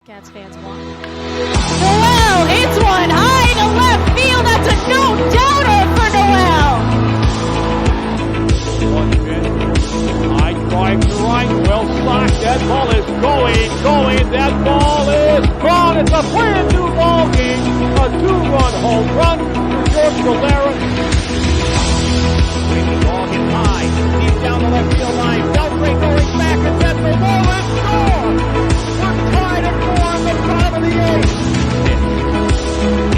Cats fans want. Noel hits one high to left field. That's a no-doubter for Noel. One pitch. High drive to right. Well stocked. That ball is going. That ball is gone. It's a brand new ball game. A two-run home run for George Valera. The ball gets high. Deep down the left field line. Beltray going back and that's the ball is gone. We're tied at 4 in the bottom of the 8th.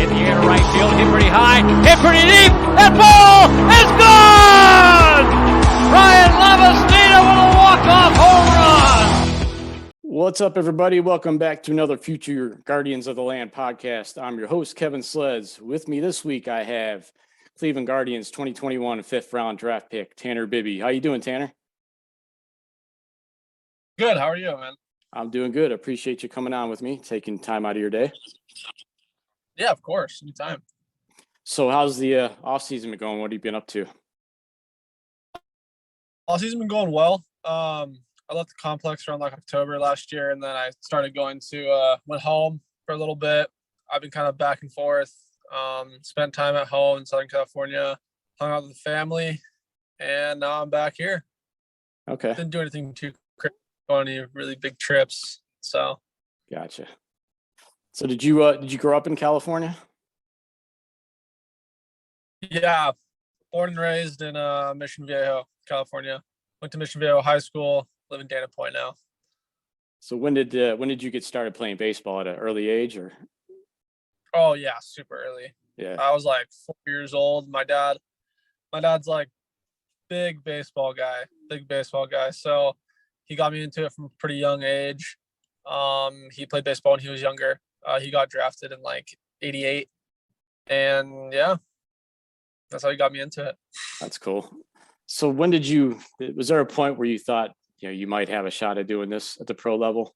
In the air to right field, hit pretty high, hit pretty deep. That ball is gone! Ryan Lavastida with a walk-off home run. What's up, everybody? Welcome back to another Future Guardians of the Land podcast. I'm your host, Kevin Sleds. With me this week, I have Cleveland Guardians 2021 fifth-round draft pick, Tanner Bibee. How you doing, Tanner? Good. How are you, man? I'm doing good. Appreciate you coming on with me, taking time out of your day. Yeah, of course. Anytime. So how's the off-season been going? What have you been up to? Off-season been going well. I left the complex around like October last year, and then I started going to went home for a little bit. I've been kind of back and forth. Spent time at home in Southern California, hung out with the family, and now I'm back here. Okay. Didn't do anything too crazy, go on any really big trips. So. Gotcha. So did you grow up in California? Yeah, born and raised in Mission Viejo, California. Went to Mission Viejo High School. Live in Dana Point now. So when did you get started playing baseball at an early age, or? Oh yeah, super early. Yeah. I was like 4 years old. My dad's like big baseball guy. So he got me into it from a pretty young age. He played baseball when he was younger. He got drafted in like 88. And yeah, that's how he got me into it. That's cool. So was there a point where you thought, you might have a shot at doing this at the pro level?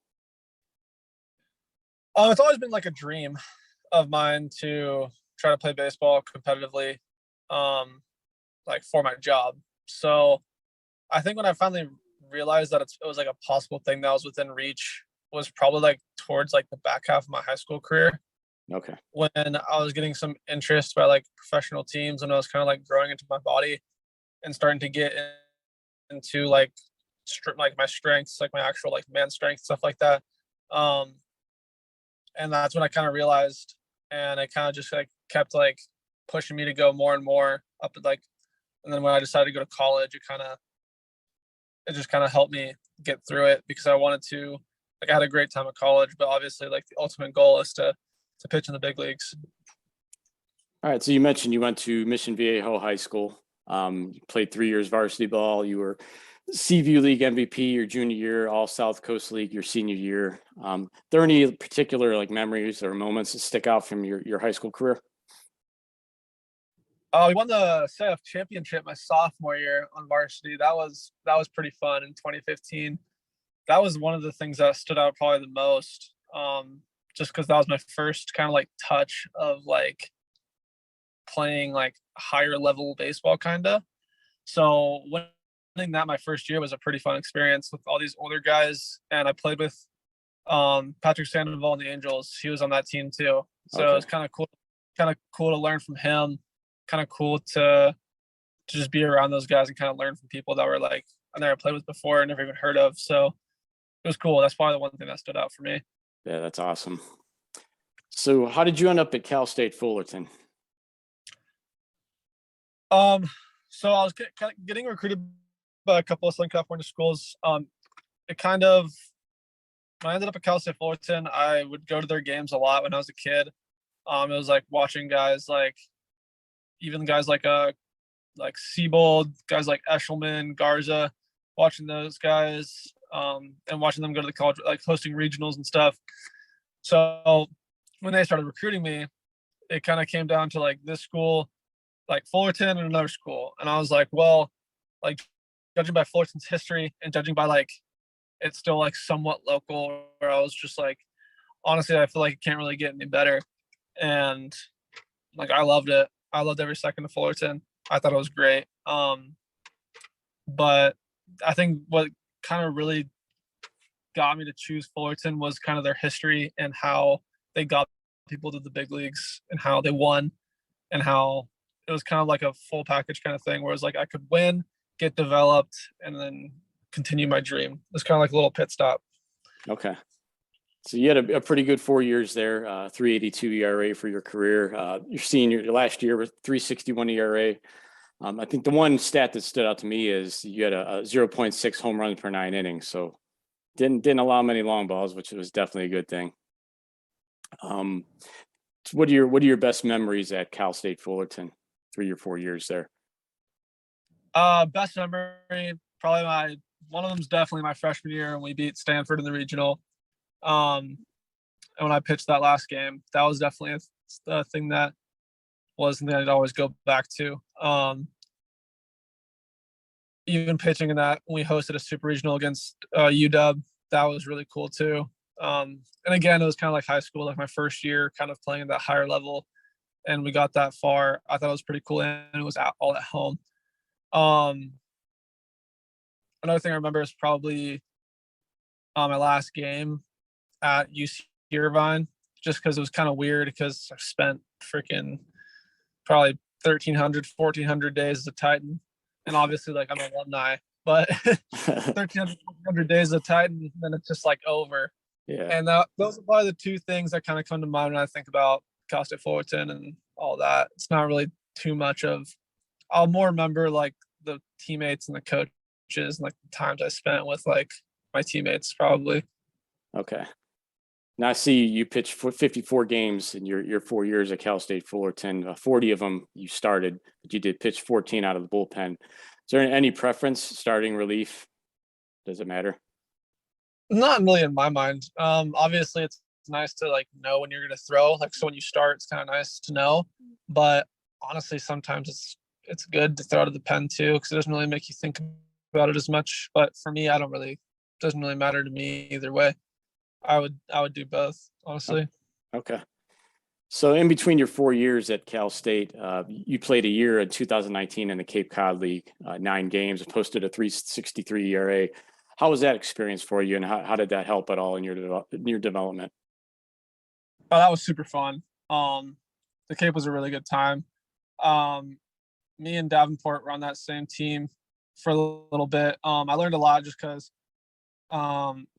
It's always been like a dream of mine to try to play baseball competitively, like for my job. So I think when I finally realized that it was like a possible thing that was within reach was probably like towards like the back half of my high school career. Okay. When I was getting some interest by like professional teams, and I was kind of like growing into my body and starting to get into like my strengths, like my actual like man strength, stuff like that. And that's when I kind of realized, and it kind of just like kept like pushing me to go more and more up to like, and then when I decided to go to college, it just kind of helped me get through it, because I wanted to, like, I had a great time at college, but obviously like the ultimate goal is to pitch in the big leagues. All right. So you mentioned you went to Mission Viejo High School. You played 3 years varsity ball. You were Seaview League MVP your junior year, All South Coast League your senior year. Are there any particular like memories or moments that stick out from your high school career? We won the CIF championship my sophomore year on varsity. That was pretty fun in 2015. That was one of the things that stood out probably the most, just because that was my first kind of like touch of like playing like higher level baseball kind of. So winning that my first year was a pretty fun experience with all these older guys, and I played with Patrick Sandoval and the Angels. He was on that team too, so Okay. It was kind of cool to learn from him. Kind of cool to just be around those guys and kind of learn from people that were like I never played with before, never even heard of. So it was cool. That's probably the one thing that stood out for me. Yeah, that's awesome. So how did you end up at Cal State Fullerton? So I was kind of getting recruited by a couple of Southern California schools. When I ended up at Cal State Fullerton, I would go to their games a lot when I was a kid. It was like watching guys like, even guys like Siebold, guys like Eshelman, Garza, watching those guys, and watching them go to the college, like hosting regionals and stuff. So when they started recruiting me, it kind of came down to like this school, like Fullerton, and another school. And I was like, well, like judging by Fullerton's history and judging by like it's still like somewhat local, where I was just like, honestly, I feel like it can't really get any better. And like I loved it. I loved every second of Fullerton. I thought it was great. But I think what kind of really got me to choose Fullerton was kind of their history and how they got people to the big leagues and how they won and how it was kind of like a full package kind of thing where it was like I could win, get developed, and then continue my dream. It was kind of like a little pit stop. Okay. So you had a pretty good 4 years there, 3.82 ERA for your career. Your last year with 3.61 ERA. I think the one stat that stood out to me is you had a 0.6 home runs per 9 innings. So didn't allow many long balls, which was definitely a good thing. What are your best memories at Cal State Fullerton? 3 or 4 years there. Best memory, probably one of them's definitely my freshman year when we beat Stanford in the regional. And when I pitched that last game, that was definitely a thing that was something I'd always go back to. Even pitching in that when we hosted a super regional against UW, that was really cool too. And again, it was kind of like high school, like my first year kind of playing at that higher level, and we got that far. I thought it was pretty cool, and it was all at home. Another thing I remember is probably my last game at UC Irvine, just because it was kind of weird because I spent freaking probably 1,300, 1,400 days as a Titan. And obviously, like, I'm an alumni, but 1,300, 1,400 days as a Titan, then it's just like over. Yeah. And those are probably the two things that kind of come to mind when I think about Cal State Fullerton and all that. It's not really too much of, I'll more remember like the teammates and the coaches and like the times I spent with like my teammates probably. Okay. Now I see you pitched 54 games in your 4 years at Cal State Fullerton. 40 of them you started, but you did pitch 14 out of the bullpen. Is there any preference, starting, relief? Does it matter? Not really in my mind. Obviously it's nice to like know when you're going to throw. Like, so when you start, it's kind of nice to know. But honestly, sometimes it's good to throw to the pen too, because it doesn't really make you think about it as much. But for me, doesn't really matter to me either way. I would do both, honestly. Okay. So in between your 4 years at Cal State, you played a year in 2019 in the Cape Cod League, 9 games, posted a 3.63 ERA. How was that experience for you, and how did that help at all in your development? Oh, that was super fun. The Cape was a really good time. Me and Davenport were on that same team for a little bit. I learned a lot just because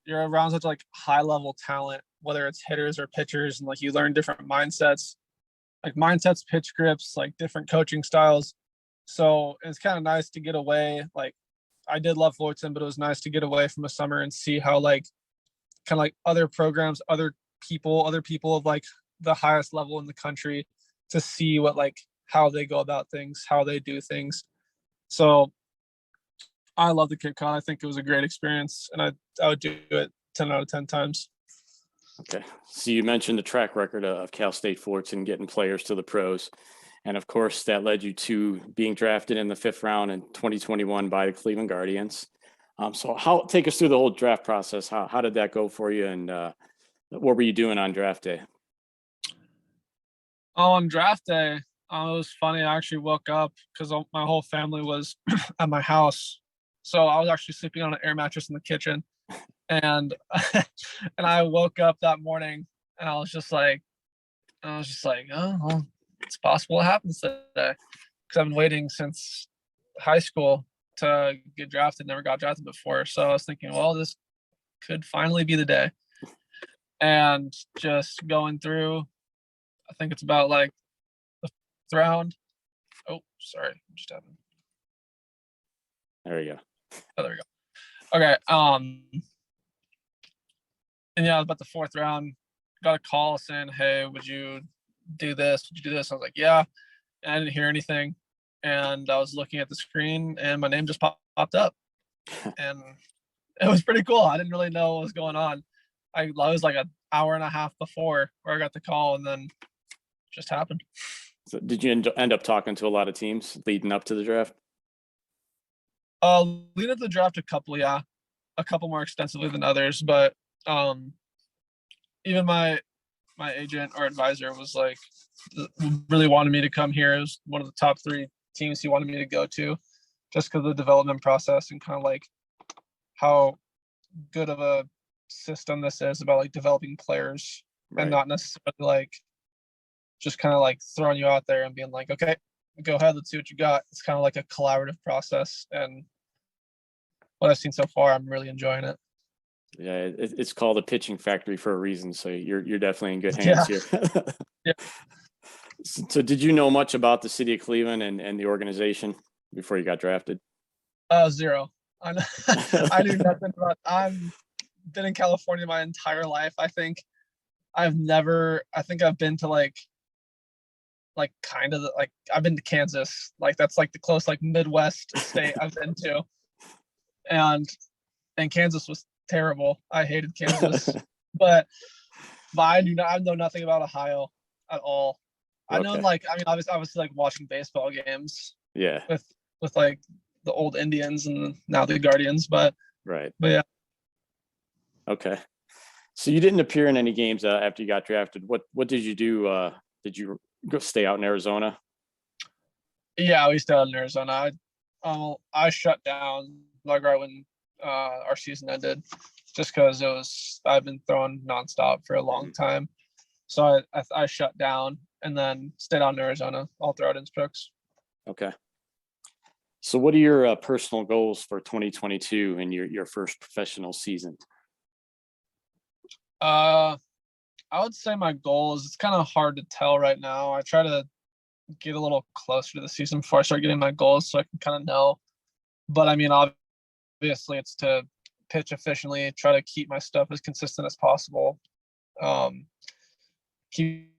you're around such like high level talent, whether it's hitters or pitchers, and like you learn different mindsets, pitch grips, like different coaching styles. So it's kind of nice to get away. Like, I did love Fullerton, but it was nice to get away from a summer and see how like kind of like other programs, other people of like the highest level in the country, to see what like how they go about things, how they do things. So I love the Cape Cod. I think it was a great experience, and I would do it 10 out of 10 times. Okay. So you mentioned the track record of Cal State Fullerton getting players to the pros. And of course, that led you to being drafted in the 5th round in 2021 by the Cleveland Guardians. So take us through the whole draft process. How did that go for you? And what were you doing on draft day? On draft day, it was funny. I actually woke up because my whole family was at my house. So I was actually sleeping on an air mattress in the kitchen. And and I woke up that morning and I was just like, oh, well, it's possible it happens today. Because I've been waiting since high school to get drafted, never got drafted before. So I was thinking, well, this could finally be the day. And just going through, I think it's about like the 5th round. Oh, sorry. I'm just having. There you go. Oh, there we go. Okay. And yeah, about the 4th round, got a call saying, hey, would you do this? Would you do this? I was like, yeah. And I didn't hear anything. And I was looking at the screen and my name just popped up. And it was pretty cool. I didn't really know what was going on. I was like an hour and a half before where I got the call, and then it just happened. So did you end up talking to a lot of teams leading up to the draft? Leading up to the draft, a couple more extensively than others, but even my agent or advisor was like, really wanted me to come here. It was one of the top 3 teams he wanted me to go to, just because of the development process and kind of like how good of a system this is about like developing players Right. and not necessarily like just kind of like throwing you out there and being like, okay, go ahead, let's see what you got. It's kind of like a collaborative process, and what I've seen so far, I'm really enjoying it. Yeah, it's called a pitching factory for a reason. So you're definitely in good hands here. Yeah. So did you know much about the city of Cleveland and the organization before you got drafted? Zero. I knew nothing about. I've been in California my entire life. I think I've been to like kind of like I've been to Kansas. Like that's like the close like Midwest state I've been to, and Kansas was terrible. I hated Kansas, but I know nothing about Ohio at all. I know Okay. like I mean obviously like watching baseball games Yeah. with like the old Indians and now the Guardians, but Right. yeah. Okay. So you didn't appear in any games after you got drafted. What did you do? Did you go stay out in Arizona? Yeah, we stayed out in Arizona. I shut down like right when our season ended, just because I've been throwing nonstop for a long time, so I shut down and then stayed out in Arizona all throughout Innsbrucks. Okay. So what are your personal goals for 2022 and your first professional season? I would say my goal is, it's kind of hard to tell right now. I try to get a little closer to the season before I start getting my goals so I can kind of know. But I mean, obviously it's to pitch efficiently, try to keep my stuff as consistent as possible. Keep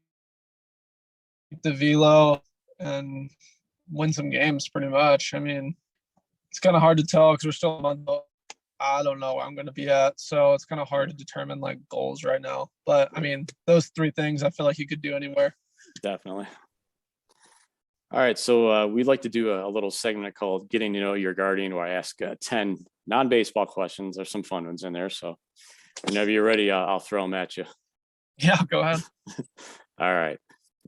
the velo and win some games pretty much. I mean, it's kind of hard to tell because we're still a month out. I don't know where I'm going to be at. So it's kind of hard to determine like goals right now. But I mean, those three things I feel like you could do anywhere. Definitely. All right. So we'd like to do a little segment called Getting to Know Your Guardian, where I ask 10 non-baseball questions. There's some fun ones in there. So whenever you're ready, I'll throw them at you. Yeah, go ahead. All right.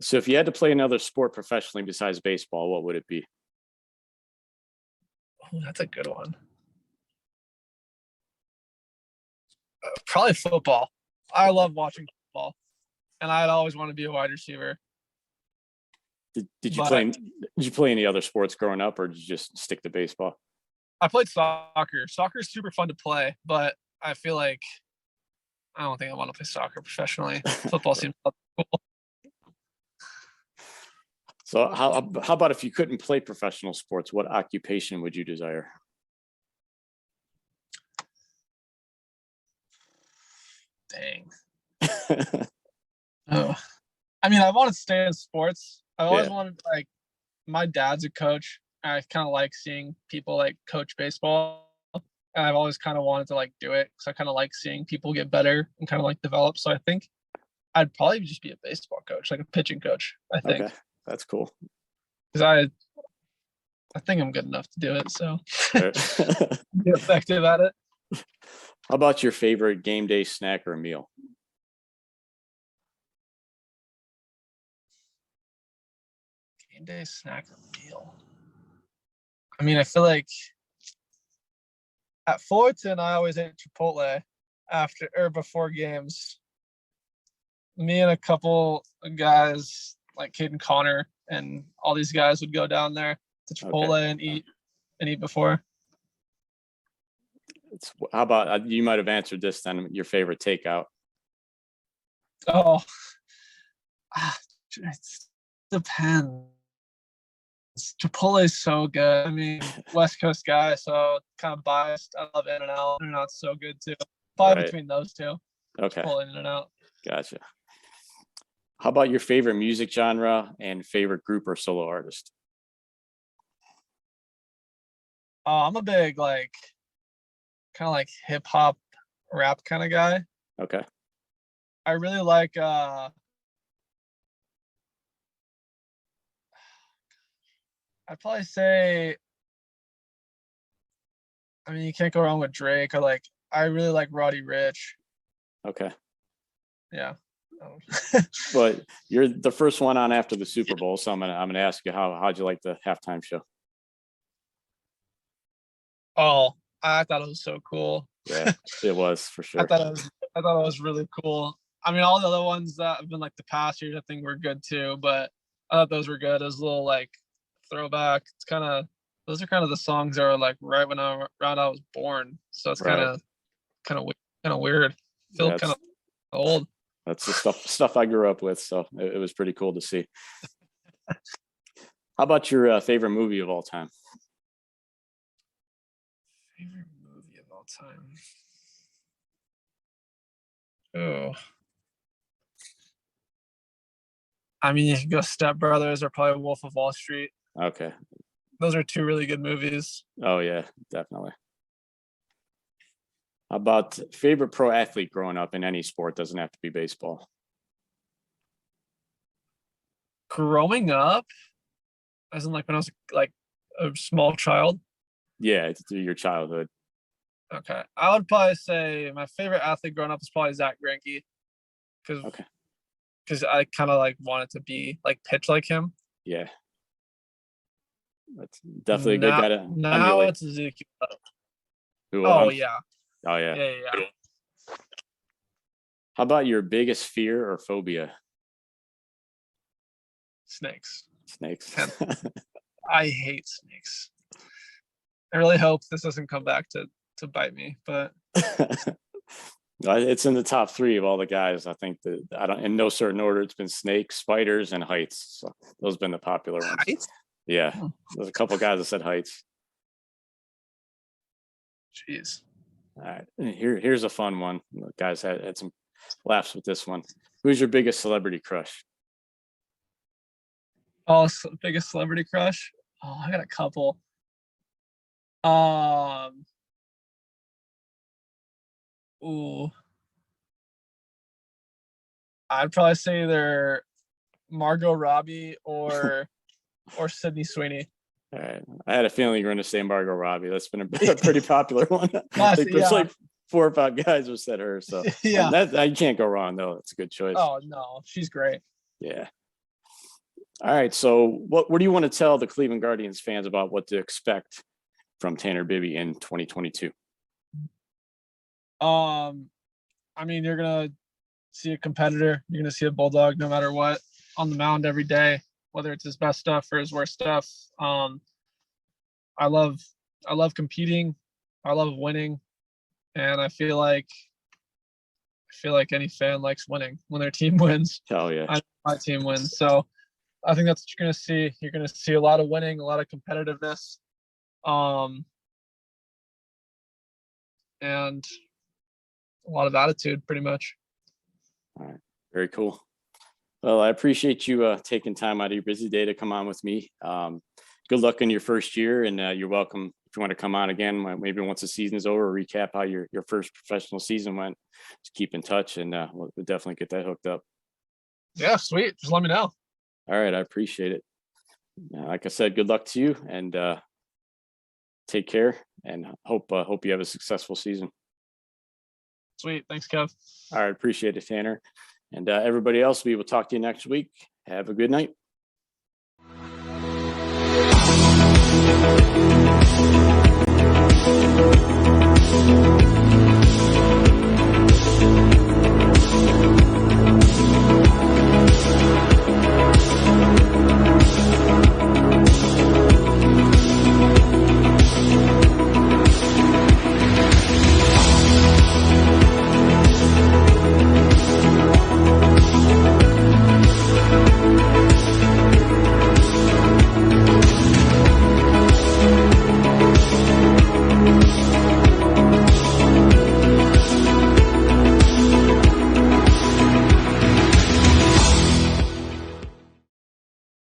So if you had to play another sport professionally besides baseball, what would it be? Oh, that's a good one. Probably football. I love watching football, and I'd always want to be a wide receiver. Did you play any other sports growing up, or did you just stick to baseball? I played soccer. Soccer is super fun to play, but I feel like I don't think I want to play soccer professionally. Football seems cool. So how about if you couldn't play professional sports, what occupation would you desire? Dang. Oh. I mean, I want to stay in sports. I always wanted, like, my dad's a coach. And I kind of like seeing people like coach baseball. And I've always kind of wanted to like do it because I kind of like seeing people get better and kind of like develop. So I think I'd probably just be a baseball coach, like a pitching coach, I think. Okay, that's cool. Because I think I'm good enough to do it. So be effective at it. How about your favorite game day snack or meal? Game day snack or meal? I mean, I feel like at Fullerton, I always ate Chipotle after or before games. Me and a couple of guys like Caden Connor and all these guys would go down there to Chipotle and eat before. How about you might have answered this then, your favorite takeout? Oh, it depends. Chipotle is so good. I mean, West Coast guy, so kind of biased. I love In-N-Out. In-N-Out's so good too. Probably between those two. Okay. Chipotle and In-N-Out. Gotcha. How about your favorite music genre and favorite group or solo artist? I'm a big like kind of like hip hop rap kind of guy. Okay. I really like I'd probably say, I mean, you can't go wrong with Drake, or like I really like Roddy Ricch. Okay. Yeah. But you're the first one on after the Super Bowl, so I'm gonna ask you how'd you like the halftime show? Oh, I thought it was so cool. Yeah, it was for sure. I thought it was really cool. I mean, all the other ones that have been like the past years, I think were good too, but I thought those were good. It was a little like throwback. It's kind of, those are kind of the songs that are like right when I was born. So it's kind of weird. Feel kind of old. That's the stuff I grew up with. So it was pretty cool to see. How about your favorite movie of all time? Favorite movie of all time. Oh. I mean, you can go Step Brothers or probably Wolf of Wall Street. Okay. Those are two really good movies. Oh, yeah, definitely. How about favorite pro athlete growing up in any sport? Doesn't have to be baseball. Growing up, as in like when I was like a small child? Yeah, through your childhood. Okay. I would probably say my favorite athlete growing up is probably Zach Greinke. Because I kind of like wanted to be like pitch like him. Yeah. That's definitely a good guy to now emulate. It's Ezekiel. Oh, yeah. Oh, yeah. Yeah. How about your biggest fear or phobia? Snakes. Snakes. I hate snakes. I really hope this doesn't come back to bite me, but it's in the top 3 of all the guys. I think that in no certain order, it's been snakes, spiders, and heights. So those have been the popular ones. Heights? Yeah. There's a couple guys that said heights. Jeez. All right. Here's a fun one. The guys had some laughs with this one. Who's your biggest celebrity crush? Oh, biggest celebrity crush? Oh, I got a couple. Ooh. I'd probably say either Margot Robbie or Sydney Sweeney. All right. I had a feeling you were going to say Margot Robbie. That's been a pretty popular one. Plus, there's like 4 or 5 guys who said her. So yeah, you can't go wrong though. It's a good choice. Oh no, she's great. Yeah. All right. So what do you want to tell the Cleveland Guardians fans about what to expect from Tanner Bibee in 2022? I mean, you're gonna see a competitor. You're gonna see a bulldog no matter what on the mound every day, whether it's his best stuff or his worst stuff. I love competing. I love winning, and I feel like any fan likes winning when their team wins. Oh yeah, my team wins. So I think that's what you're gonna see. You're gonna see a lot of winning, a lot of competitiveness, and a lot of attitude, pretty much. All right, very cool. Well, I appreciate you taking time out of your busy day to come on with me. Good luck in your first year, and you're welcome if you want to come on again, maybe once the season's over, recap how your first professional season went. Just keep in touch, and we'll definitely get that hooked up. Yeah, sweet. Just let me know. All right, I appreciate it. Like I said, good luck to you, and take care, and hope you have a successful season. Sweet. Thanks, Kev. All right, appreciate it, Tanner. And everybody else, we will talk to you next week. Have a good night. Thank you.